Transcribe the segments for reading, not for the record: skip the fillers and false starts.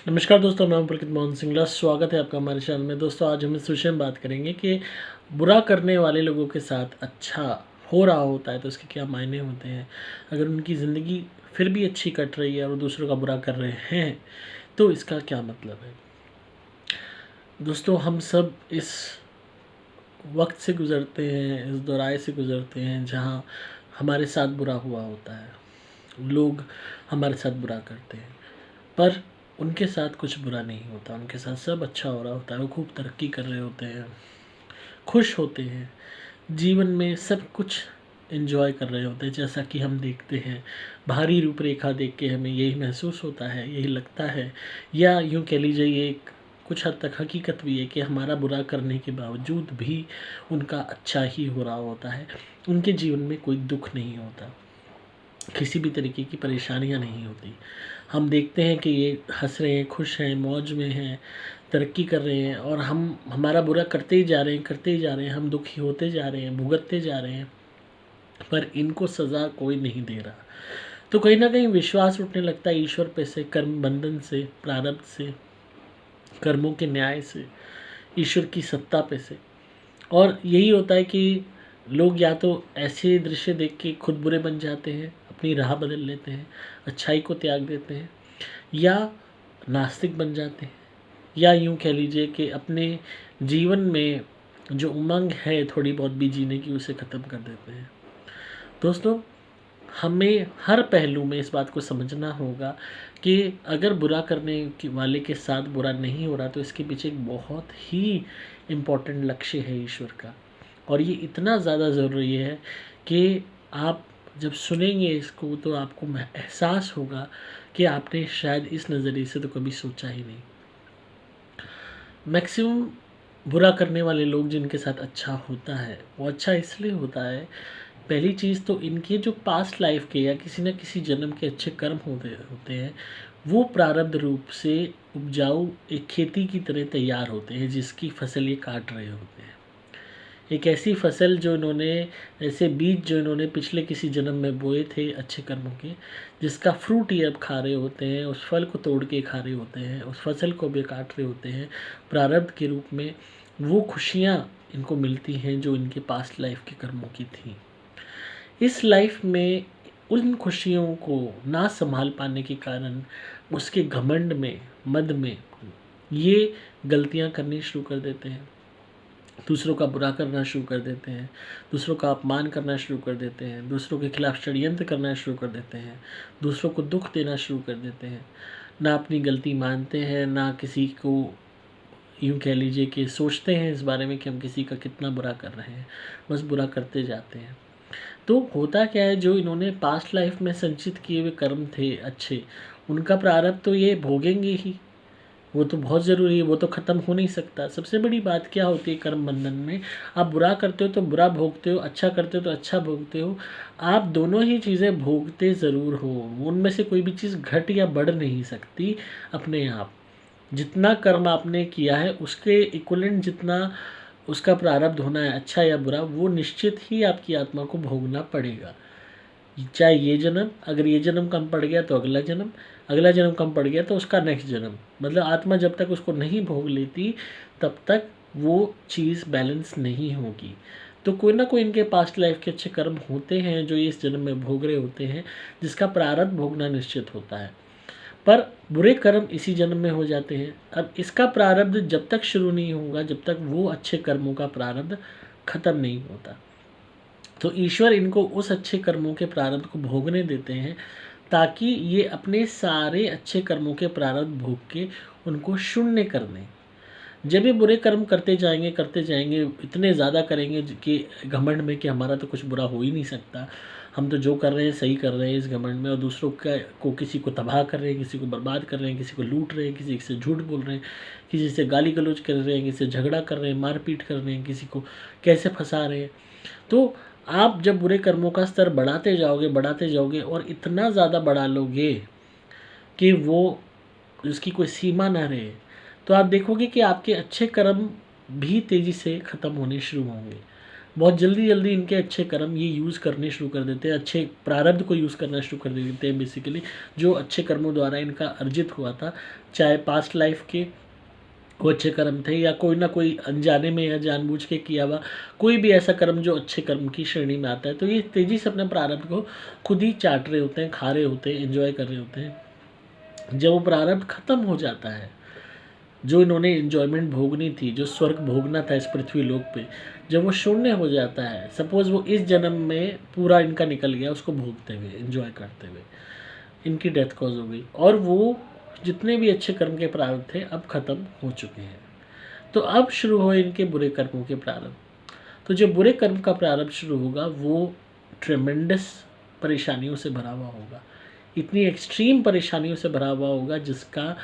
नमस्कार दोस्तों, मैं हूं पुलकित मोहन सिंगला। स्वागत है आपका हमारे चैनल में। दोस्तों, आज हम इस विषय में बात करेंगे कि बुरा करने वाले लोगों के साथ अच्छा हो रहा होता है तो उसके क्या मायने होते हैं। अगर उनकी ज़िंदगी फिर भी अच्छी कट रही है और वो दूसरों का बुरा कर रहे हैं तो इसका क्या मतलब है। दोस्तों, हम सब इस वक्त से गुज़रते हैं, इस दौराहे से गुज़रते हैं जहाँ हमारे साथ बुरा हुआ होता है। लोग हमारे साथ बुरा करते हैं पर उनके साथ कुछ बुरा नहीं होता, उनके साथ सब अच्छा हो रहा होता है। वो खूब तरक्की कर रहे होते हैं, खुश होते हैं, जीवन में सब कुछ एंजॉय कर रहे होते हैं। जैसा कि हम देखते हैं, बाहरी रूपरेखा देख के हमें यही महसूस होता है, यही लगता है, या यूँ कह लीजिए ये एक कुछ हद तक हकीकत भी है कि हमारा बुरा करने के बावजूद भी उनका अच्छा ही हो रहा होता है। उनके जीवन में कोई दुख नहीं होता, किसी भी तरीके की परेशानियां नहीं होती। हम देखते हैं कि ये हंस रहे हैं, खुश हैं, मौज में हैं, तरक्की कर रहे हैं और हम हमारा बुरा करते ही जा रहे हैं, करते ही जा रहे हैं। हम दुखी होते जा रहे हैं, भुगतते जा रहे हैं, पर इनको सज़ा कोई नहीं दे रहा। तो कहीं ना कहीं विश्वास उठने लगता है ईश्वर पे से, कर्म बंधन से, प्रारब्ध से, कर्मों के न्याय से, ईश्वर की सत्ता पे से। और यही होता है कि लोग या तो ऐसे दृश्य देख के खुद बुरे बन जाते हैं, अपनी राह बदल लेते हैं, अच्छाई को त्याग देते हैं, या नास्तिक बन जाते हैं, या यूँ कह लीजिए कि अपने जीवन में जो उमंग है थोड़ी बहुत भी जीने की, उसे ख़त्म कर देते हैं। दोस्तों, हमें हर पहलू में इस बात को समझना होगा कि अगर बुरा करने वाले के साथ बुरा नहीं हो रहा तो इसके पीछे एक बहुत ही इम्पोर्टेंट लक्ष्य है ईश्वर का। और ये इतना ज़्यादा ज़रूरी है कि आप जब सुनेंगे इसको तो आपको एहसास होगा कि आपने शायद इस नज़रिए से तो कभी सोचा ही नहीं। मैक्सिमम बुरा करने वाले लोग जिनके साथ अच्छा होता है वो अच्छा इसलिए होता है, पहली चीज़ तो इनके जो पास्ट लाइफ के या किसी न किसी जन्म के अच्छे कर्म होते होते हैं, वो प्रारब्ध रूप से उपजाऊ एक खेती की तरह तैयार होते हैं जिसकी फसल ये काट रहे होते हैं। एक ऐसी फसल जो इन्होंने, ऐसे बीज जो इन्होंने पिछले किसी जन्म में बोए थे अच्छे कर्मों के, जिसका फ्रूट ये अब खा रहे होते हैं, उस फल को तोड़ के खा रहे होते हैं, उस फसल को भी काट रहे होते हैं प्रारब्ध के रूप में। वो खुशियाँ इनको मिलती हैं जो इनके पास्ट लाइफ के कर्मों की थी। इस लाइफ में उन खुशियों को ना संभाल पाने के कारण उसके घमंड में, मद में ये गलतियां करनी शुरू कर देते हैं, दूसरों का बुरा करना शुरू कर देते हैं, दूसरों का अपमान करना शुरू कर देते हैं, दूसरों के खिलाफ षड्यंत्र करना शुरू कर देते हैं, दूसरों को दुख देना शुरू कर देते हैं। ना अपनी गलती मानते हैं, ना किसी को यूँ कह लीजिए कि सोचते हैं इस बारे में कि हम किसी का कितना बुरा कर रहे हैं, बस बुरा करते जाते हैं। तो होता क्या है, जो इन्होंने पास्ट लाइफ में संचित किए हुए कर्म थे अच्छे, उनका प्रारब्ध तो ये भोगेंगे ही। वो तो बहुत ज़रूरी है, वो तो ख़त्म हो नहीं सकता। सबसे बड़ी बात क्या होती है कर्म बंधन में, आप बुरा करते हो तो बुरा भोगते हो, अच्छा करते हो तो अच्छा भोगते हो। आप दोनों ही चीज़ें भोगते ज़रूर हो, उनमें से कोई भी चीज़ घट या बढ़ नहीं सकती अपने आप। जितना कर्म आपने किया है उसके इक्विवेलेंट जितना उसका प्रारब्ध होना है, अच्छा या बुरा, वो निश्चित ही आपकी आत्मा को भोगना पड़ेगा। चाहे ये जन्म, अगर ये जन्म कम पड़ गया तो अगला जन्म, अगला जन्म कम पड़ गया तो उसका नेक्स्ट जन्म। मतलब आत्मा जब तक उसको नहीं भोग लेती तब तक वो चीज़ बैलेंस नहीं होगी। तो कोई ना कोई इनके पास्ट लाइफ के अच्छे कर्म होते हैं जो ये इस जन्म में भोग रहे होते हैं, जिसका प्रारब्ध भोगना निश्चित होता है। पर बुरे कर्म इसी जन्म में हो जाते हैं। अब इसका प्रारब्ध जब तक शुरू नहीं होगा, जब तक वो अच्छे कर्मों का प्रारब्ध खत्म नहीं होता। तो ईश्वर इनको उस अच्छे कर्मों के प्रारब्ध को भोगने देते हैं ताकि ये अपने सारे अच्छे कर्मों के प्रारब्ध भोग के उनको शून्य कर दें। जब ये बुरे कर्म करते जाएंगे, इतने ज़्यादा करेंगे कि घमंड में कि हमारा तो कुछ बुरा हो ही नहीं सकता, हम तो जो कर रहे हैं सही कर रहे हैं इस घमंड में, और दूसरों का को किसी को तबाह कर रहे हैं, किसी को बर्बाद कर रहे हैं, किसी को लूट रहे हैं, किसी से झूठ बोल रहे हैं, किसी से गाली गलौज कर रहे हैं, किसी से झगड़ा कर रहे हैं, मारपीट कर रहे हैं, किसी को कैसे फंसा रहे हैं। तो आप जब बुरे कर्मों का स्तर बढ़ाते जाओगे और इतना ज़्यादा बढ़ा लोगे कि वो उसकी कोई सीमा ना रहे, तो आप देखोगे कि आपके अच्छे कर्म भी तेज़ी से ख़त्म होने शुरू होंगे। बहुत जल्दी जल्दी इनके अच्छे कर्म ये यूज़ करने शुरू कर देते हैं, अच्छे प्रारब्ध को यूज़ करना शुरू कर देते हैं बेसिकली, जो अच्छे कर्मों द्वारा इनका अर्जित हुआ था, चाहे पास्ट लाइफ के वो अच्छे कर्म थे या कोई ना कोई अनजाने में या जानबूझ के किया हुआ कोई भी ऐसा कर्म जो अच्छे कर्म की श्रेणी में आता है। तो ये तेज़ी से अपने प्रारब्ध को खुद ही चाट रहे होते हैं, खा रहे होते हैं, एंजॉय कर रहे होते हैं। जब वो प्रारब्ध खत्म हो जाता है, जो इन्होंने एंजॉयमेंट भोगनी थी, जो स्वर्ग भोगना था इस पृथ्वी लोक पे, जब वो शून्य हो जाता है, सपोज़ वो इस जन्म में पूरा इनका निकल गया उसको भोगते हुए, एंजॉय करते हुए, इनकी डेथ कॉज हो गई और वो जितने भी अच्छे कर्म के प्रारब्ध थे अब खत्म हो चुके हैं। तो अब शुरू हुए इनके बुरे कर्मों के प्रारब्ध। तो जो बुरे कर्म का प्रारब्ध शुरू होगा वो ट्रेमेंडस परेशानियों से भरा हुआ होगा, इतनी एक्सट्रीम परेशानियों से भरा हुआ होगा जिसका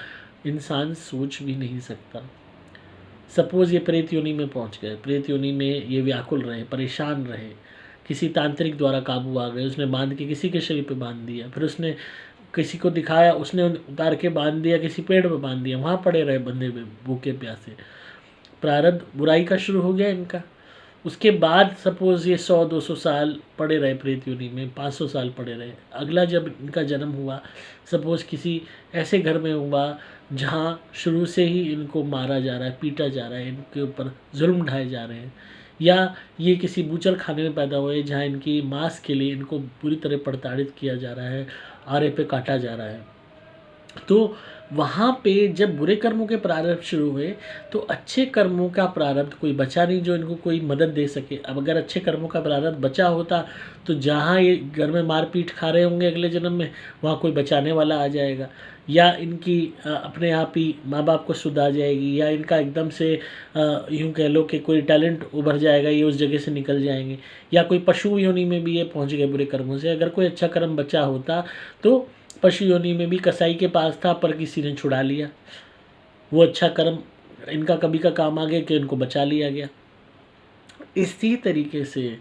इंसान सोच भी नहीं सकता। सपोज़ ये प्रेत योनि में पहुंच गए, प्रेत योनि में ये व्याकुल रहे, परेशान रहे, किसी तांत्रिक द्वारा काबू आ गए, उसने बांध के किसी के शरीर पे बांध दिया, फिर उसने किसी को दिखाया, उसने उतार के बांध दिया, किसी पेड़ पे बांध दिया, वहाँ पड़े रहे बंधे हुए भूखे प्यासे। प्रारब्ध बुराई का शुरू हो गया इनका। उसके बाद सपोज़ ये 100-200 साल पड़े रहे प्रेत योनि में, 500 साल पड़े रहे। अगला जब इनका जन्म हुआ, सपोज़ किसी ऐसे घर में हुआ जहाँ शुरू से ही इनको मारा जा रहा है, पीटा जा रहा है, इनके ऊपर जुल्म ढाए जा रहे हैं, या ये किसी बूचड़ खाने में पैदा हुए जहाँ इनकी मांस के लिए इनको पूरी तरह प्रताड़ित किया जा रहा है, आरे पे काटा जा रहा है। तो वहाँ पे जब बुरे कर्मों के प्रारब्ध शुरू हुए तो अच्छे कर्मों का प्रारब्ध कोई बचा नहीं जो इनको कोई मदद दे सके। अब अगर अच्छे कर्मों का प्रारब्ध बचा होता तो जहाँ ये घर में मार पीट खा रहे होंगे अगले जन्म में, वहाँ कोई बचाने वाला आ जाएगा, या इनकी अपने आप ही माँ बाप को सुध आ जाएगी, या इनका एकदम से यूँ कह लो कि कोई टैलेंट उभर जाएगा, ये उस जगह से निकल जाएंगे, या कोई पशु योनि में भी ये पहुँच गए बुरे कर्मों से। अगर कोई अच्छा कर्म बचा होता तो पशु योनि में भी कसाई के पास था पर किसी ने छुड़ा लिया, वो अच्छा कर्म इनका कभी का काम आ गया कि इनको बचा लिया गया। इसी तरीके से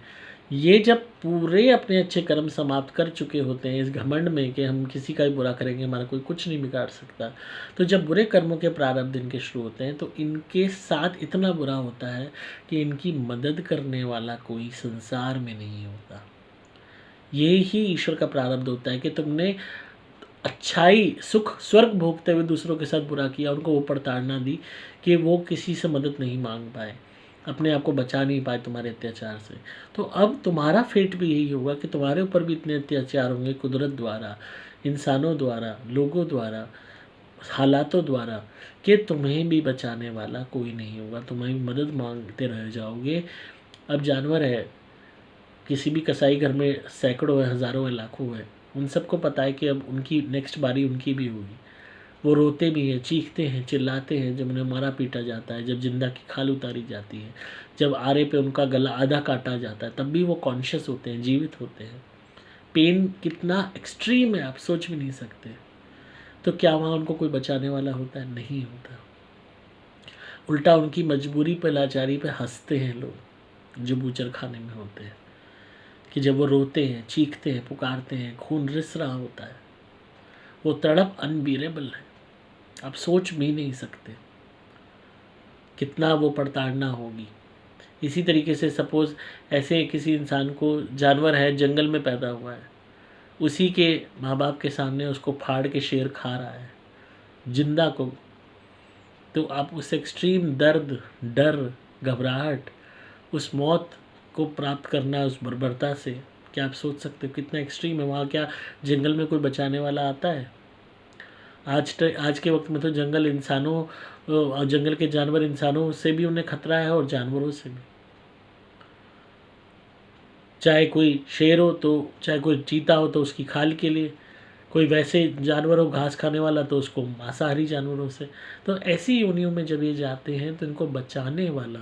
ये जब पूरे अपने अच्छे कर्म समाप्त कर चुके होते हैं इस घमंड में कि हम किसी का भी बुरा करेंगे, हमारा कोई कुछ नहीं बिगाड़ सकता, तो जब बुरे कर्मों के प्रारब्ध इनके शुरू होते हैं तो इनके साथ इतना बुरा होता है कि इनकी मदद करने वाला कोई संसार में नहीं होता। ये ही ईश्वर का प्रारब्ध होता है कि तुमने अच्छाई सुख स्वर्ग भोगते हुए दूसरों के साथ बुरा किया, उनको वो प्रताड़ना दी कि वो किसी से मदद नहीं मांग पाए, अपने आप को बचा नहीं पाए तुम्हारे अत्याचार से। तो अब तुम्हारा फेट भी यही होगा कि तुम्हारे ऊपर भी इतने अत्याचार होंगे कुदरत द्वारा, इंसानों द्वारा, लोगों द्वारा, हालातों द्वारा, कि तुम्हें भी बचाने वाला कोई नहीं होगा, तुम्हें भी मदद मांगते रह जाओगे। अब जानवर है, किसी भी कसाई घर में सैकड़ों है, हज़ारों है, लाखों है, उन सबको पता है कि अब उनकी नेक्स्ट बारी उनकी भी होगी। वो रोते भी हैं, चीखते हैं, चिल्लाते हैं जब उन्हें मारा पीटा जाता है, जब जिंदा की खाल उतारी जाती है, जब आरे पे उनका गला आधा काटा जाता है, तब भी वो कॉन्शियस होते हैं, जीवित होते हैं। पेन कितना एक्सट्रीम है आप सोच भी नहीं सकते। तो क्या वहाँ उनको कोई बचाने वाला होता है? नहीं होता। उल्टा उनकी मजबूरी पे, लाचारी पे हंसते हैं लोग जो बूचर खाने में होते हैं, कि जब वो रोते हैं, चीखते हैं, पुकारते हैं, खून रिस रहा होता है, वो तड़प अनबीरेबल है, आप सोच भी नहीं सकते कितना वो प्रताड़ना होगी। इसी तरीके से सपोज़ ऐसे किसी इंसान को, जानवर है, जंगल में पैदा हुआ है, उसी के माँ बाप के सामने उसको फाड़ के शेर खा रहा है जिंदा को, तो आप उस एक्सट्रीम दर्द, डर, घबराहट, उस मौत को प्राप्त करना उस बर्बरता से, क्या आप सोच सकते हो कितना एक्सट्रीम है वहाँ? क्या जंगल में कोई बचाने वाला आता है? आज के वक्त में तो जंगल इंसानों और जंगल के जानवर इंसानों से भी उन्हें खतरा है और जानवरों से भी। चाहे कोई शेर हो तो, चाहे कोई चीता हो तो उसकी खाल के लिए, कोई वैसे जानवर हो घास खाने वाला तो उसको मांसाहारी जानवरों से। तो ऐसी योनियों में जब ये जाते हैं तो इनको बचाने वाला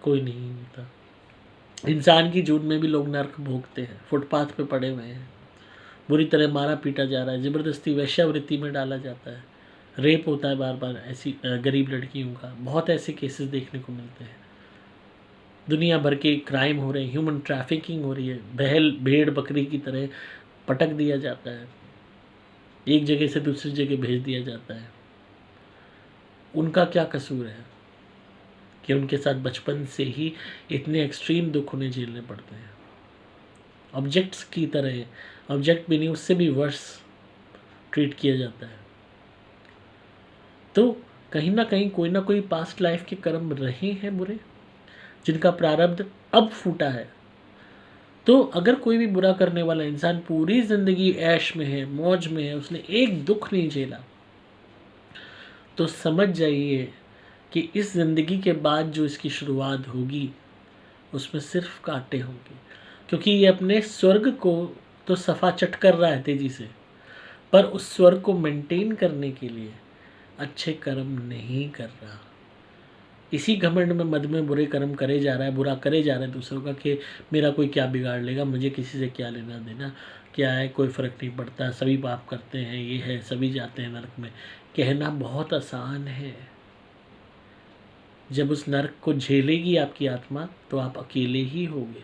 कोई नहीं होता। इंसान की जून में भी लोग नर्क भोगते हैं, फुटपाथ पे पड़े हुए हैं, बुरी तरह मारा पीटा जा रहा है, ज़बरदस्ती वेश्यावृत्ति में डाला जाता है, रेप होता है बार बार ऐसी गरीब लड़कियों का। बहुत ऐसे केसेस देखने को मिलते हैं। दुनिया भर के क्राइम हो रहे हैं, ह्यूमन ट्रैफिकिंग हो रही है, बहल भेड़ बकरी की तरह पटक दिया जाता है, एक जगह से दूसरी जगह भेज दिया जाता है। उनका क्या कसूर है कि उनके साथ बचपन से ही इतने एक्सट्रीम दुख उन्हें झेलने पड़ते हैं। ऑब्जेक्ट्स की तरह, ऑब्जेक्ट भी नहीं, उससे भी वर्स ट्रीट किया जाता है। तो कहीं ना कहीं कोई ना कोई पास्ट लाइफ के कर्म रहे हैं बुरे, जिनका प्रारब्ध अब फूटा है। तो अगर कोई भी बुरा करने वाला इंसान पूरी ज़िंदगी ऐश में है, मौज में है, उसने एक दुख नहीं झेला, तो समझ जाइए कि इस ज़िंदगी के बाद जो इसकी शुरुआत होगी उसमें सिर्फ कांटे होंगे, क्योंकि ये अपने स्वर्ग को तो सफ़ा चट कर रहा है तेज़ी से, पर उस स्वर्ग को मेंटेन करने के लिए अच्छे कर्म नहीं कर रहा। इसी घमंड में, मद में बुरे कर्म करे जा रहा है, बुरा करे जा रहा है दूसरों का, कि मेरा कोई क्या बिगाड़ लेगा, मुझे किसी से क्या लेना देना, क्या है, कोई फ़र्क नहीं पड़ता, सभी पाप करते हैं, ये है, सभी जाते हैं नरक में। कहना बहुत आसान है, जब उस नरक को झेलेगी आपकी आत्मा तो आप अकेले ही होगे।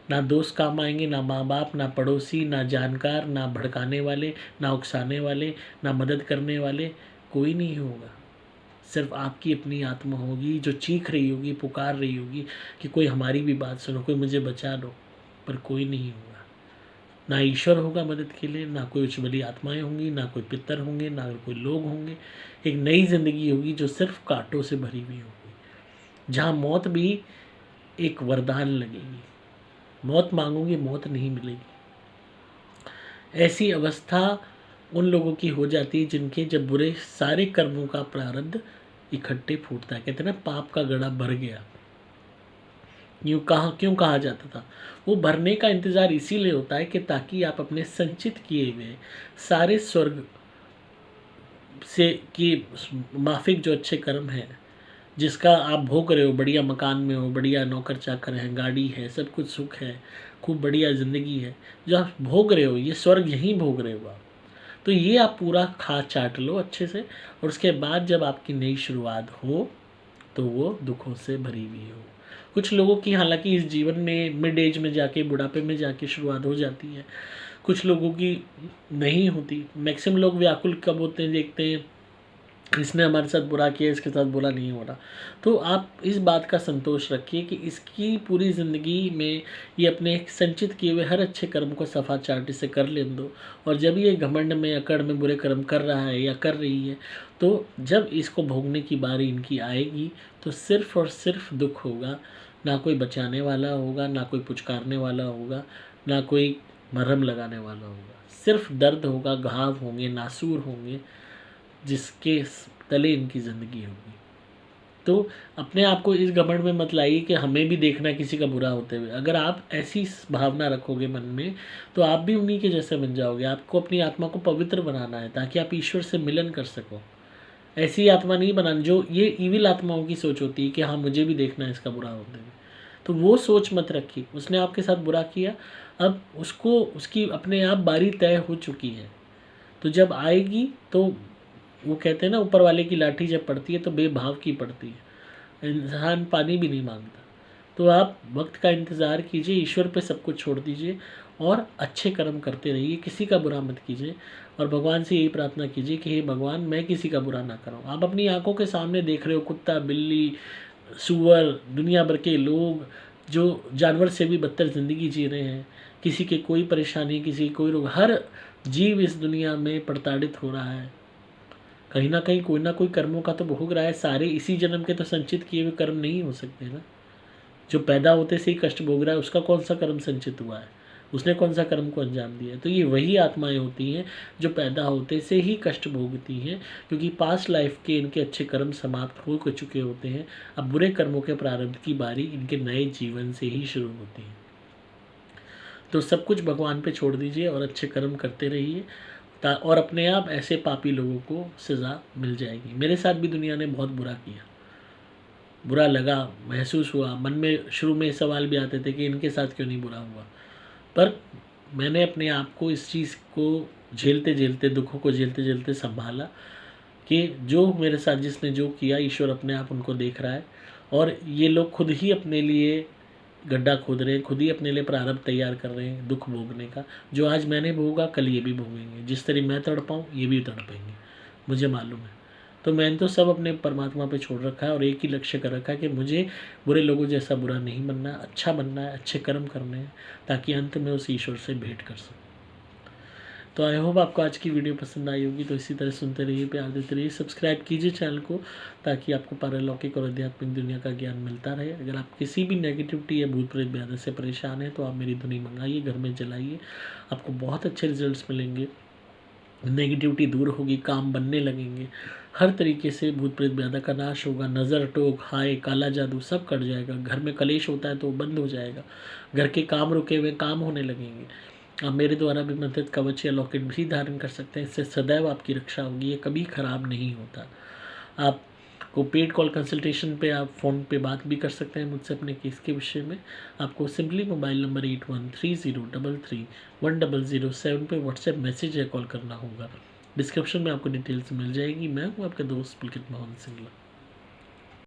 ना दोस्त काम आएंगे, ना माँ बाप, ना पड़ोसी, ना जानकार, ना भड़काने वाले, ना उकसाने वाले, ना मदद करने वाले, कोई नहीं होगा। सिर्फ आपकी अपनी आत्मा होगी जो चीख रही होगी, पुकार रही होगी कि कोई हमारी भी बात सुनो, कोई मुझे बचा लो, पर कोई नहीं होगा। ना ईश्वर होगा मदद के लिए, ना कोई उच्च बली आत्माएं होंगी, ना कोई पितर होंगे, ना कोई लोग होंगे। एक नई ज़िंदगी होगी जो सिर्फ कांटों से भरी हुई होगी, जहाँ मौत भी एक वरदान लगेगी। मौत मांगोगे, मौत नहीं मिलेगी। ऐसी अवस्था उन लोगों की हो जाती है जिनके जब बुरे सारे कर्मों का प्रारब्ध इकट्ठे फूटता है। कहते हैं ना, पाप का गड़ा भर गया। क्यों कहा जाता था? वो भरने का इंतज़ार इसीलिए होता है कि ताकि आप अपने संचित किए हुए सारे स्वर्ग से की माफिक जो अच्छे कर्म हैं, जिसका आप भोग रहे हो, बढ़िया मकान में हो, बढ़िया नौकर चाकर हैं, गाड़ी है, सब कुछ सुख है, खूब बढ़िया ज़िंदगी है, जो आप भोग रहे हो, ये स्वर्ग यहीं भोग रहे हो आप। तो ये आप पूरा खा चाट लो अच्छे से, और उसके बाद जब आपकी नई शुरुआत हो तो वो दुखों से भरी हुई हो। कुछ लोगों की हालांकि इस जीवन में मिड एज में जाके, बुढ़ापे में जाके शुरुआत हो जाती है, कुछ लोगों की नहीं होती। मैक्सिमम लोग व्याकुल कब होते हैं, देखते हैं इसने हमारे साथ बुरा किया, इसके साथ बुरा नहीं हो रहा। तो आप इस बात का संतोष रखिए कि इसकी पूरी ज़िंदगी में ये अपने संचित किए हुए हर अच्छे कर्म को सफ़ा चाटी से कर लेने दो, और जब ये घमंड में, अकड़ में बुरे कर्म कर रहा है या कर रही है, तो जब इसको भोगने की बारी इनकी आएगी तो सिर्फ़ और सिर्फ दुख होगा। ना कोई बचाने वाला होगा, ना कोई पुचकारने वाला होगा, ना कोई मरहम लगाने वाला होगा। सिर्फ दर्द होगा, घाव होंगे, नासूर होंगे, जिसके तले इनकी ज़िंदगी होगी। तो अपने आप को इस घमंड में मत लाइए कि हमें भी देखना किसी का बुरा होते हुए। अगर आप ऐसी भावना रखोगे मन में, तो आप भी उन्हीं के जैसे बन जाओगे। आपको अपनी आत्मा को पवित्र बनाना है ताकि आप ईश्वर से मिलन कर सको। ऐसी आत्मा नहीं बनानी जो ये ईविल आत्माओं की सोच होती है कि हाँ, मुझे भी देखना है इसका बुरा होते हुए। तो वो सोच मत रखिए। उसने आपके साथ बुरा किया, अब उसको उसकी अपने आप बारी तय हो चुकी है। तो जब आएगी तो वो कहते हैं ना, ऊपर वाले की लाठी जब पड़ती है तो बेभाव की पड़ती है, इंसान पानी भी नहीं मांगता। तो आप वक्त का इंतज़ार कीजिए, ईश्वर पे सब कुछ छोड़ दीजिए और अच्छे कर्म करते रहिए, किसी का बुरा मत कीजिए, और भगवान से यही प्रार्थना कीजिए कि हे भगवान, मैं किसी का बुरा ना कराऊँ। आप अपनी आंखों के सामने देख रहे हो कुत्ता, बिल्ली, सूअर, दुनिया भर के लोग जो जानवर से भी बदतर ज़िंदगी जी रहे हैं, किसी के कोई परेशानी, किसी कोई रोग, हर जीव इस दुनिया में प्रताड़ित हो रहा है। कहीं ना कहीं कोई ना कोई कर्मों का तो भोग रहा है। सारे इसी जन्म के तो संचित किए हुए कर्म नहीं हो सकते ना। जो पैदा होते से ही कष्ट भोग रहा है, उसका कौन सा कर्म संचित हुआ है, उसने कौन सा कर्म को अंजाम दिया है? तो ये वही आत्माएं होती हैं जो पैदा होते से ही कष्ट भोगती हैं, क्योंकि पास्ट लाइफ के इनके अच्छे कर्म समाप्त हो चुके होते हैं। अब बुरे कर्मों के प्रारंभ की बारी इनके नए जीवन से ही शुरू होती है। तो सब कुछ भगवान पे छोड़ दीजिए और अच्छे कर्म करते रहिए, और अपने आप ऐसे पापी लोगों को सज़ा मिल जाएगी। मेरे साथ भी दुनिया ने बहुत बुरा किया, बुरा लगा, महसूस हुआ। मन में शुरू में सवाल भी आते थे कि इनके साथ क्यों नहीं बुरा हुआ, पर मैंने अपने आप को इस चीज़ को झेलते झेलते, दुखों को झेलते झेलते संभाला कि जो मेरे साथ जिसने जो किया, ईश्वर अपने आप उनको देख रहा है, और ये लोग खुद ही अपने लिए गड्ढा खोद रहे हैं, खुद ही अपने लिए प्रारब्ध तैयार कर रहे हैं दुख भोगने का। जो आज मैंने भोगा, कल ये भी भोगेंगे। जिस तरह मैं तड़पाऊँ, ये भी तड़पेंगे, मुझे मालूम है। तो मैंने तो सब अपने परमात्मा पे छोड़ रखा है और एक ही लक्ष्य कर रखा है कि मुझे बुरे लोगों जैसा बुरा नहीं बनना है, अच्छा बनना है, अच्छे कर्म करने हैं, ताकि अंत में उस ईश्वर से भेंट कर सकूँ। तो आई होप आपको आज की वीडियो पसंद आई होगी। तो इसी तरह सुनते रहिए, प्यार देते रहिए, सब्सक्राइब कीजिए चैनल को, ताकि आपको पारलौकिक और आध्यात्मिक दुनिया का ज्ञान मिलता रहे। अगर आप किसी भी नेगेटिविटी या भूत प्रेत ब्याह से परेशान हैं तो आप मेरी धुनी मंगाइए, घर में जलाइए, आपको बहुत अच्छे रिजल्ट्स मिलेंगे। नेगेटिविटी दूर होगी, काम बनने लगेंगे, हर तरीके से भूत प्रेत ब्यादा का नाश होगा, नज़र टोक हाय काला जादू सब कट जाएगा। घर में कलेश होता है तो वो बंद हो जाएगा, घर के काम रुके हुए काम होने लगेंगे। आप मेरे द्वारा भी मदद कवच या लॉकेट भी धारण कर सकते हैं, इससे सदैव आपकी रक्षा होगी, ये कभी ख़राब नहीं होता। आपको पेड कॉल कंसल्टेशन पे आप फ़ोन पे बात भी कर सकते हैं मुझसे अपने केस के विषय में। आपको सिंपली मोबाइल नंबर 8130331007 पे व्हाट्सएप मैसेज या कॉल करना होगा। डिस्क्रिप्शन में आपको डिटेल्स मिल जाएगी। मैं हूँ आपका दोस्त पुलकित मोहन सिंगला।